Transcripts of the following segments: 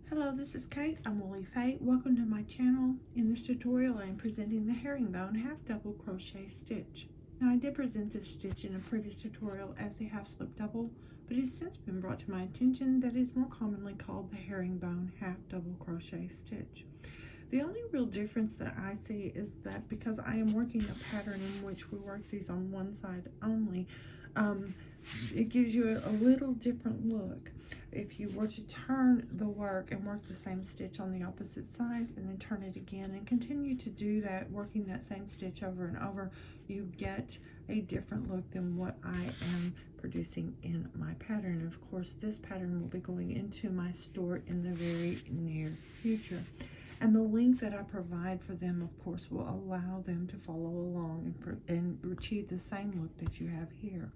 Hello, this is Kate. I'm Woolly Fate. Welcome to my channel. In this tutorial, I am presenting the herringbone half double crochet stitch. Now, I did present this stitch in a previous tutorial as the half slip double, but it has since been brought to my attention that it is more commonly called the herringbone half double crochet stitch. The only real difference that I see is that because I am working a pattern in which we work these on one side only, it gives you a little different look. If you were to turn the work and work the same stitch on the opposite side and then turn it again and continue to do that, working that same stitch over and over, you get a different look than what I am producing in my pattern. Of course, this pattern will be going into my store in the very near future. And the link that I provide for them, of course, will allow them to follow along and achieve the same look that you have here.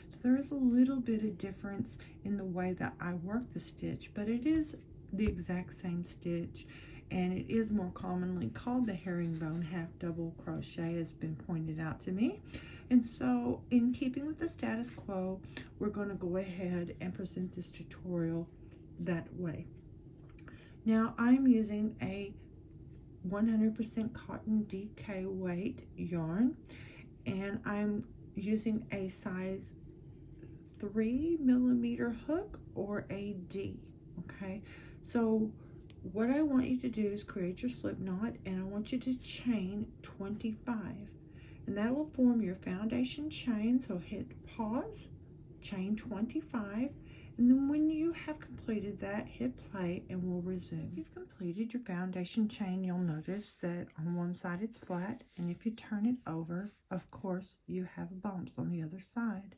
So there is a little bit of difference in the way that I work the stitch, but it is the exact same stitch, and it is more commonly called the herringbone half double crochet, has been pointed out to me. And so, in keeping with the status quo, we're going to go ahead and present this tutorial that way. Now, I'm using a 100% cotton DK weight yarn, and I'm using a size 3mm hook or a D. Okay, so what I want you to do is create your slip knot, and I want you to chain 25, and that will form your foundation chain. So hit pause, chain 25, and then when you have completed that, hit play and we'll resume. If you've completed your foundation chain, you'll notice that on one side it's flat, and if you turn it over, of course, you have bumps on the other side.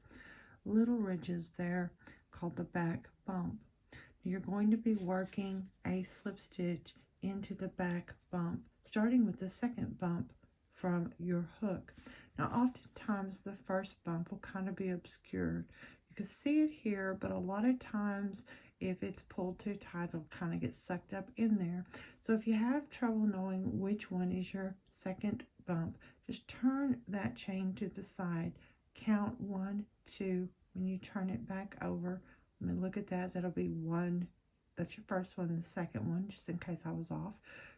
Little ridges there called the back bump. You're going to be working a slip stitch into the back bump, starting with the second bump from your hook. Now, oftentimes the first bump will kind of be obscured. You can see it here, but a lot of times if it's pulled too tight, it'll kind of get sucked up in there. So if you have trouble knowing which one is your second bump, just turn that chain to the side. Count 1, 2. When you turn it back over, I mean, look at that. That'll be 1. That's your first one. The second one, just in case I was off.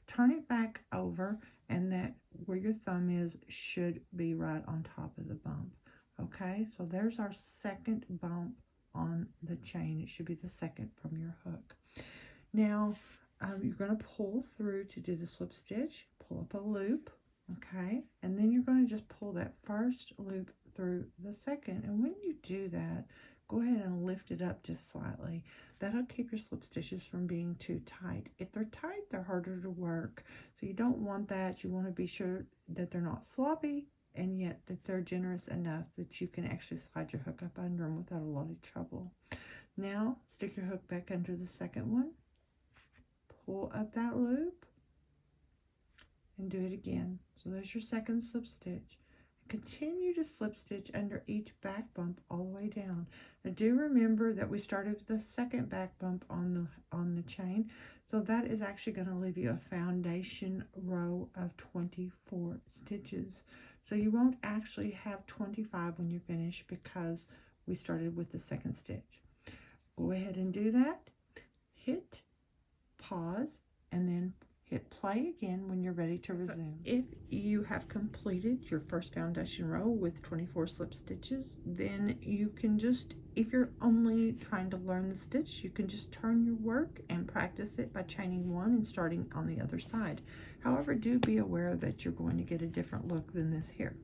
Turn it back over, and that where your thumb is should be right on top of the bump. Okay, so there's our second bump on the chain. It should be the second from your hook. Now, you're going to pull through to do the slip stitch. Pull up a loop. Okay, and then you're going to just pull that first loop through the second, and when you do that, go ahead and lift it up just slightly. That'll keep your slip stitches from being too tight. If they're tight, they're harder to work, so you don't want that. You want to be sure that they're not sloppy, and yet that they're generous enough that you can actually slide your hook up under them without a lot of trouble. Now, stick your hook back under the second one, pull up that loop, and do it again. So there's your second slip stitch. Continue to slip stitch under each back bump all the way down. Now do remember that we started with the second back bump on the chain, so that is actually going to leave you a foundation row of 24 stitches. So you won't actually have 25 when you're finished because we started with the second stitch. Go ahead and do that. Hit pause and then hit play again when you're ready to resume. If you have completed your first foundation row with 24 slip stitches, then you can just, if you're only trying to learn the stitch, you can just turn your work and practice it by chaining one and starting on the other side. However, do be aware that you're going to get a different look than this here.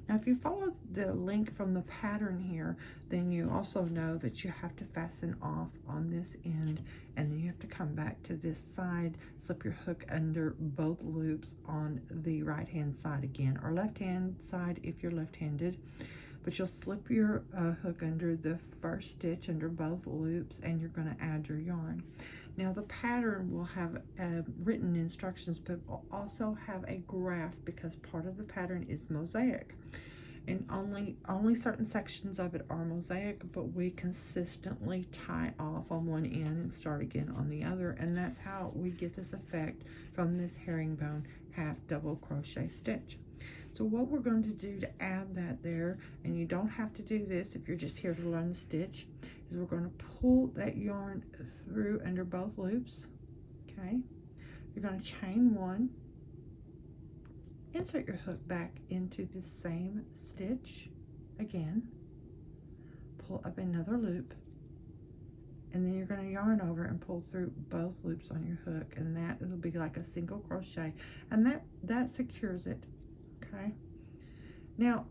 Now, if you follow the link from the pattern here, then you also know that you have to fasten off on this end, and then you have to come back to this side, slip your hook under both loops on the right hand side again, or left hand side if you're left-handed. But you'll slip your hook under the first stitch under both loops, and you're going to add your yarn. Now the pattern will have written instructions, but will also have a graph because part of the pattern is mosaic, and only certain sections of it are mosaic, but we consistently tie off on one end and start again on the other, and that's how we get this effect from this herringbone half double crochet stitch. So what we're going to do to add that there, and you don't have to do this if you're just here to learn the stitch, is we're going to pull that yarn through under both loops. Okay, you're going to chain 1, insert your hook back into the same stitch again, pull up another loop, and then you're going to yarn over and pull through both loops on your hook, and that will be like a single crochet, and that secures it. Okay, now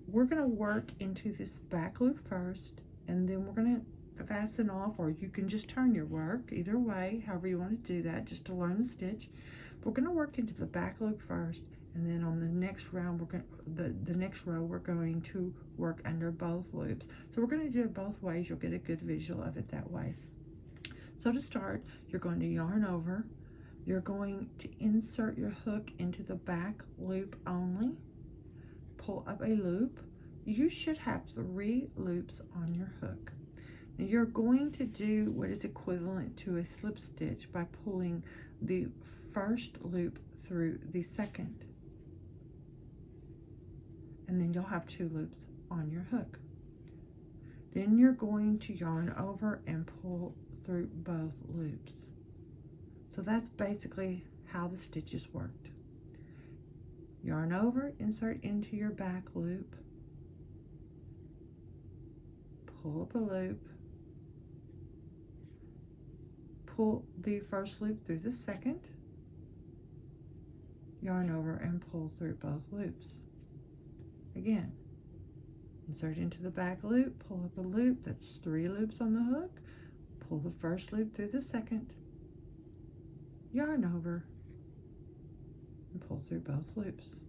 we're going to work into this back loop first, and then we're going to fasten off, or you can just turn your work, either way, however you want to do that, just to learn the stitch. We're going to work into the back loop first, and then on the next round, we're going the next row, we're going to work under both loops. So we're going to do it both ways. You'll get a good visual of it that way. So to start, you're going to yarn over. You're going to insert your hook into the back loop only, pull up a loop. You should have 3 loops on your hook. Now you're going to do what is equivalent to a slip stitch by pulling the first loop through the second, and then you'll have 2 loops on your hook. Then you're going to yarn over and pull through both loops. So that's basically how the stitches worked. Yarn over, insert into your back loop, pull up a loop, pull the first loop through the second, yarn over and pull through both loops. Again, insert into the back loop, pull up a loop, that's 3 loops on the hook, pull the first loop through the second, yarn over, and pull through both loops.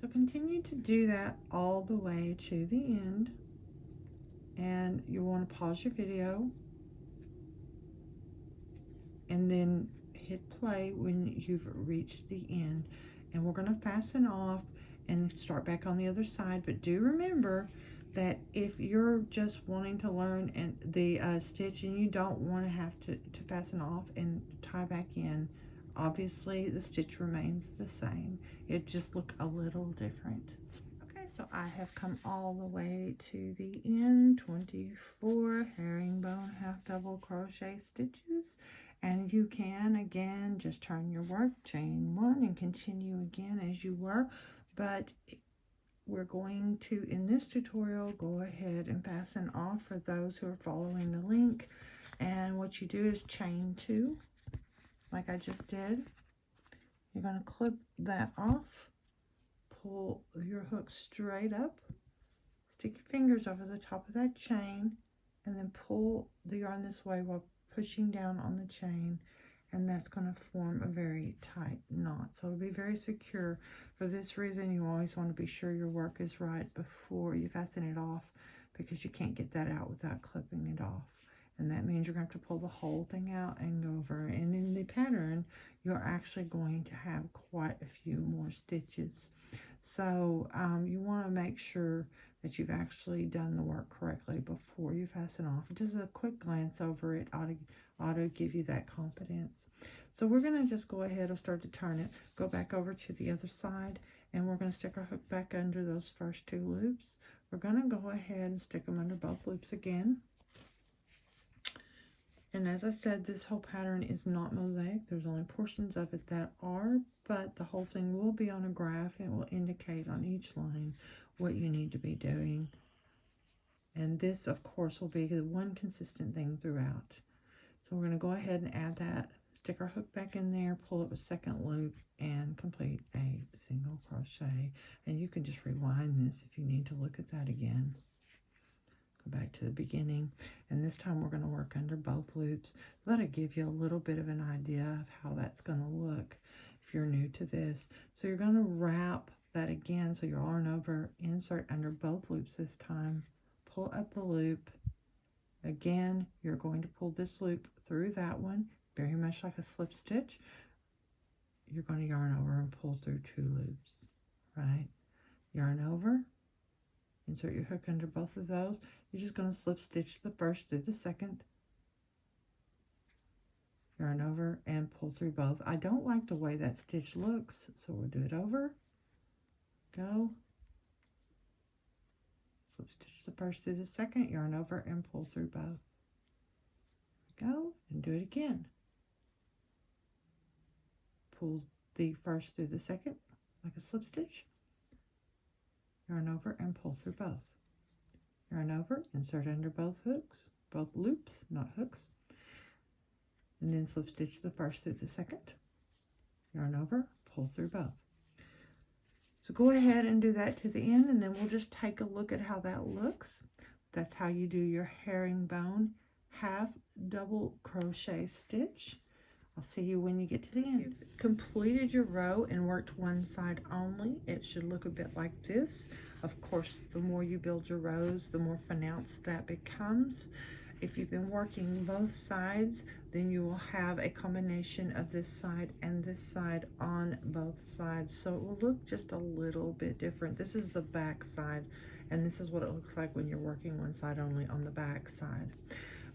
So continue to do that all the way to the end, and you want to pause your video and then hit play when you've reached the end. And we're going to fasten off and start back on the other side, but do remember that if you're just wanting to learn and the stitch and you don't want to have to fasten off and tie back in, obviously the stitch remains the same. It just look a little different. Okay, so I have come all the way to the end, 24 herringbone half double crochet stitches. And you can, again, just turn your work, chain 1, and continue again as you were. But we're going to, in this tutorial, go ahead and fasten off for those who are following the link. And what you do is chain 2, like I just did. You're going to clip that off, pull your hook straight up, stick your fingers over the top of that chain, and then pull the yarn this way while pushing down on the chain, and that's going to form a very tight knot. So it'll be very secure. For this reason, you always want to be sure your work is right before you fasten it off, because you can't get that out without clipping it off. And that means you're going to have to pull the whole thing out and go over. And in the pattern, you're actually going to have quite a few more stitches. So you want to make sure that you've actually done the work correctly before you fasten off. Just a quick glance over it ought to give you that confidence. So we're going to just go ahead and start to turn it, go back over to the other side, and we're going to stick our hook back under those first 2 loops. We're going to go ahead and stick them under both loops again. And as I said, this whole pattern is not mosaic. There's only portions of it that are, but the whole thing will be on a graph and it will indicate on each line what you need to be doing. And this, of course, will be the one consistent thing throughout. So we're going to go ahead and add that, stick our hook back in there, pull up a second loop, and complete a single crochet. And you can just rewind this if you need to look at that again. Back to the beginning, and this time we're going to work under both loops. That'll give you a little bit of an idea of how that's going to look if you're new to this. So you're going to wrap that again, so you're yarn over, insert under both loops this time, pull up the loop. Again, you're going to pull this loop through that one, very much like a slip stitch. You're going to yarn over and pull through 2 loops, right? Yarn over, insert your hook under both of those. You're just going to slip stitch the first through the second, yarn over, and pull through both. I don't like the way that stitch looks, so we'll do it over, go, slip stitch the first through the second, yarn over, and pull through both. Go, and do it again. pull the first through the second like a slip stitch, yarn over and pull through both. Yarn over, insert under both loops, not hooks, and then slip stitch the first through the second, yarn over, pull through both. So go ahead and do that to the end, and then we'll just take a look at how that looks. That's how you do your herringbone half double crochet stitch. I'll see you when you get to the end. If you've completed your row and worked one side only, it should look a bit like this. Of course, the more you build your rows, the more pronounced that becomes. If you've been working both sides, then you will have a combination of this side and this side on both sides. So it will look just a little bit different. This is the back side, and this is what it looks like when you're working one side only on the back side.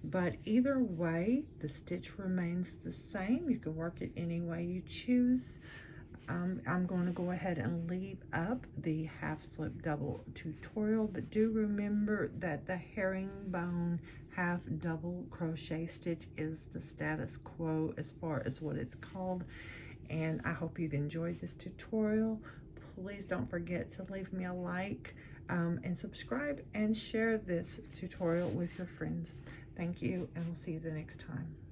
But either way, the stitch remains the same. You can work it any way you choose. I'm going to go ahead and leave up the half slip double tutorial, but do remember that the herringbone half double crochet stitch is the status quo as far as what it's called. And I hope you've enjoyed this tutorial. Please don't forget to leave me a like and subscribe and share this tutorial with your friends. Thank you, and we'll see you the next time.